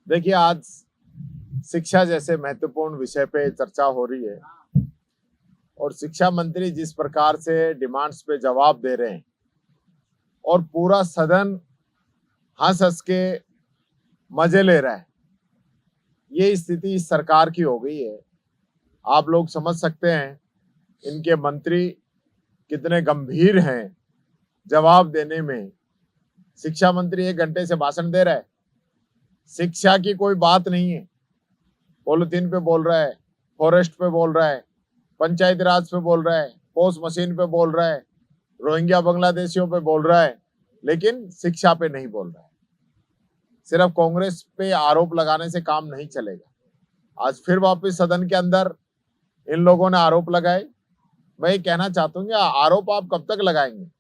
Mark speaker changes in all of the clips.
Speaker 1: देखिए, आज शिक्षा जैसे महत्वपूर्ण विषय पे चर्चा हो रही है और शिक्षा मंत्री जिस प्रकार से डिमांड्स पे जवाब दे रहे हैं और पूरा सदन हंस हंस के मजे ले रहा है, ये स्थिति इस सरकार की हो गई है। आप लोग समझ सकते हैं इनके मंत्री कितने गंभीर हैं जवाब देने में। शिक्षा मंत्री 1 घंटे से भाषण दे रहा है, शिक्षा की कोई बात नहीं है। पॉलिथीन पे बोल रहा है, फॉरेस्ट पे बोल रहा है, पंचायती राज पे बोल रहा है, पोस्ट मशीन पे बोल रहा है, रोहिंग्या बांग्लादेशियों पे बोल रहा है, लेकिन शिक्षा पे नहीं बोल रहा है। सिर्फ कांग्रेस पे आरोप लगाने से काम नहीं चलेगा। आज फिर वापस सदन के अंदर इन लोगों ने आरोप लगाए। मैं ये कहना चाहता हूँ कि आरोप आप कब तक लगाएंगे?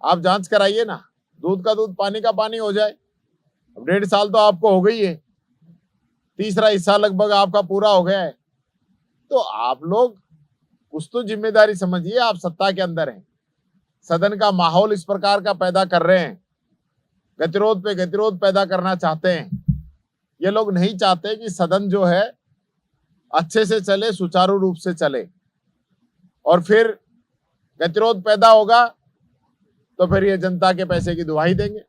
Speaker 1: आप जांच कराइए ना, दूध का दूध पानी का पानी हो जाए। अब 1.5 साल तो आपको हो गई है, तीसरा हिस्सा लगभग आपका पूरा हो गया है। तो आप लोग कुछ तो जिम्मेदारी समझिए। आप सत्ता के अंदर हैं, सदन का माहौल इस प्रकार का पैदा कर रहे हैं, गतिरोध पे गतिरोध पैदा करना चाहते हैं। ये लोग नहीं चाहते कि सदन जो है अच्छे से चले, सुचारू रूप से चले, और फिर गतिरोध पैदा होगा तो फिर ये जनता के पैसे की दुहाई देंगे।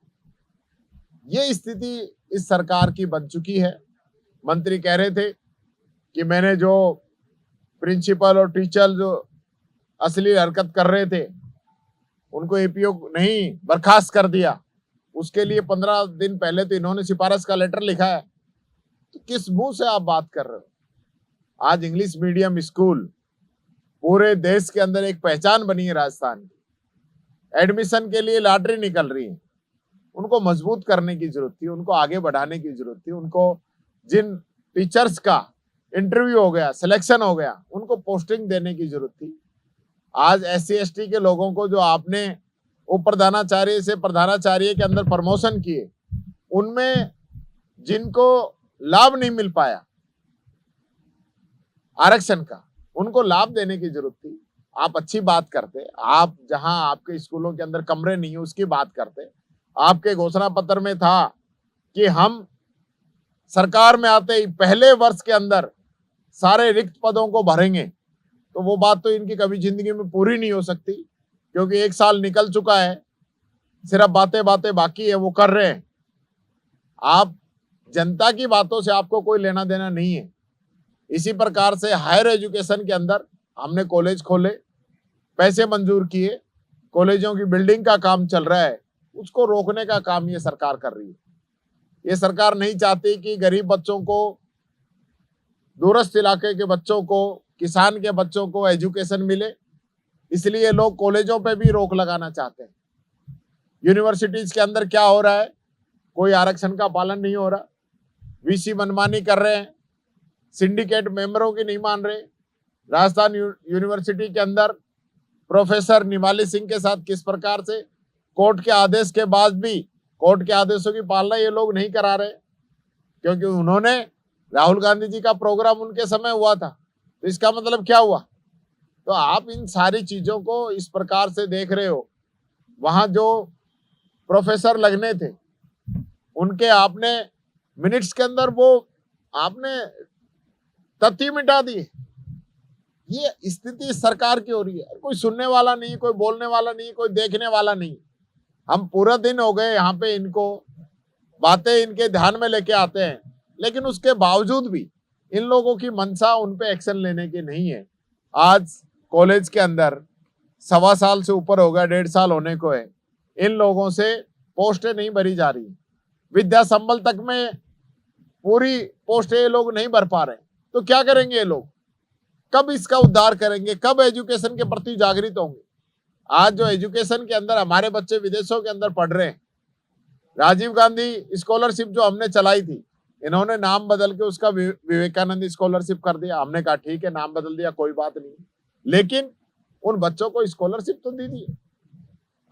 Speaker 1: ये स्थिति इस सरकार की बन चुकी है। मंत्री कह रहे थे कि मैंने जो प्रिंसिपल और टीचर जो अश्लील हरकत कर रहे थे उनको एपीओ नहीं बर्खास्त कर दिया, उसके लिए 15 दिन पहले तो इन्होंने सिफारिश का लेटर लिखा है। तो किस मुंह से आप बात कर रहे हो? आज इंग्लिश मीडियम स्कूल पूरे देश के अंदर एक पहचान बनी है राजस्थान की। एडमिशन के लिए लॉटरी निकल रही है। उनको मजबूत करने की जरूरत थी, उनको आगे बढ़ाने की जरूरत थी। उनको जिन टीचर्स का इंटरव्यू हो गया, सिलेक्शन हो गया, उनको पोस्टिंग देने की जरूरत थी। आज SC ST के लोगों को जो आपने प्रधानाचार्य से प्रधानाचार्य के अंदर प्रमोशन किए, उनमें जिनको लाभ नहीं मिल पाया आरक्षण का, उनको लाभ देने की जरूरत थी। आप अच्छी बात करते, आप जहां आपके स्कूलों के अंदर कमरे नहीं है उसकी बात करते। आपके घोषणा पत्र में था कि हम सरकार में आते ही पहले वर्ष के अंदर सारे रिक्त पदों को भरेंगे। तो वो बात तो इनकी कभी जिंदगी में पूरी नहीं हो सकती, क्योंकि 1 साल निकल चुका है, सिर्फ बातें बातें बाकी है, वो कर रहे हैं। आप जनता की बातों से आपको कोई लेना देना नहीं है। इसी प्रकार से हायर एजुकेशन के अंदर हमने कॉलेज खोले, पैसे मंजूर किए, कॉलेजों की बिल्डिंग का काम चल रहा है, उसको रोकने का काम ये सरकार कर रही है। ये सरकार नहीं चाहती कि गरीब बच्चों को, दूरस्थ इलाके के बच्चों को, किसान के बच्चों को एजुकेशन मिले, इसलिए लोग कॉलेजों पे भी रोक लगाना चाहते हैं। यूनिवर्सिटीज के अंदर क्या हो रहा है? कोई आरक्षण का पालन नहीं हो रहा, वीसी मनमानी कर रहे हैं, सिंडिकेट मेंबरों की नहीं मान रहे। राजस्थान यूनिवर्सिटी के अंदर प्रोफेसर निमाली सिंह के साथ किस प्रकार से कोर्ट के आदेश के बाद भी कोर्ट के आदेशों की पालना ये लोग नहीं करा रहे, क्योंकि उन्होंने राहुल गांधी जी का प्रोग्राम उनके समय हुआ था। तो इसका मतलब क्या हुआ? तो आप इन सारी चीजों को इस प्रकार से देख रहे हो। वहां जो प्रोफेसर लगने थे उनके आपने मिनट्स के अंदर वो आपने तथ्य मिटा दिए। ये स्थिति सरकार की हो रही है। कोई सुनने वाला नहीं, कोई बोलने वाला नहीं, कोई देखने वाला नहीं। हम पूरा दिन हो गए यहाँ पे इनको बातें इनके ध्यान में लेके आते हैं, लेकिन उसके बावजूद भी इन लोगों की मंशा उन पे एक्शन लेने की नहीं है। आज कॉलेज के अंदर 1.25 साल से ऊपर हो गया, 1.5 साल होने को है, इन लोगों से पोस्टें नहीं भरी जा रही। विद्या संबल तक में पूरी पोस्टें ये लोग नहीं भर पा रहे। तो क्या करेंगे ये लोग? कब इसका उद्धार करेंगे? कब एजुकेशन के प्रति जागृत होंगे? आज जो एजुकेशन के अंदर हमारे बच्चे विदेशों के अंदर पढ़ रहे हैं, राजीव गांधी स्कॉलरशिप जो हमने चलाई थी, इन्होंने नाम बदल के उसका विवेकानंद स्कॉलरशिप कर दिया। हमने कहा ठीक है, नाम बदल दिया, कोई बात नहीं, लेकिन उन बच्चों को स्कॉलरशिप तो दी थी।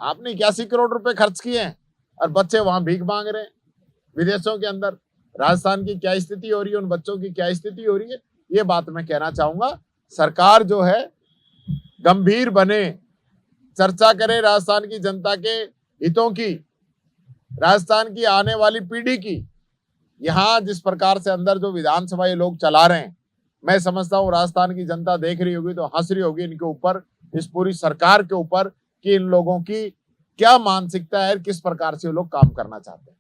Speaker 1: आपने 81 करोड़ रुपए खर्च किए हैं और बच्चे वहां भीख मांग रहे हैं विदेशों के अंदर। राजस्थान की क्या स्थिति हो रही है, उन बच्चों की क्या स्थिति हो रही है, ये बात मैं कहना चाहूंगा। सरकार जो है गंभीर बने, चर्चा करे राजस्थान की जनता के हितों की, राजस्थान की आने वाली पीढ़ी की, यहाँ जिस प्रकार से अंदर जो विधानसभा ये लोग चला रहे हैं, मैं समझता हूँ राजस्थान की जनता देख रही होगी तो हंस रही होगी इनके ऊपर, इस पूरी सरकार के ऊपर कि इन लोगों की क्या मानसिकता है, किस प्रकार से वो लोग काम करना चाहते हैं।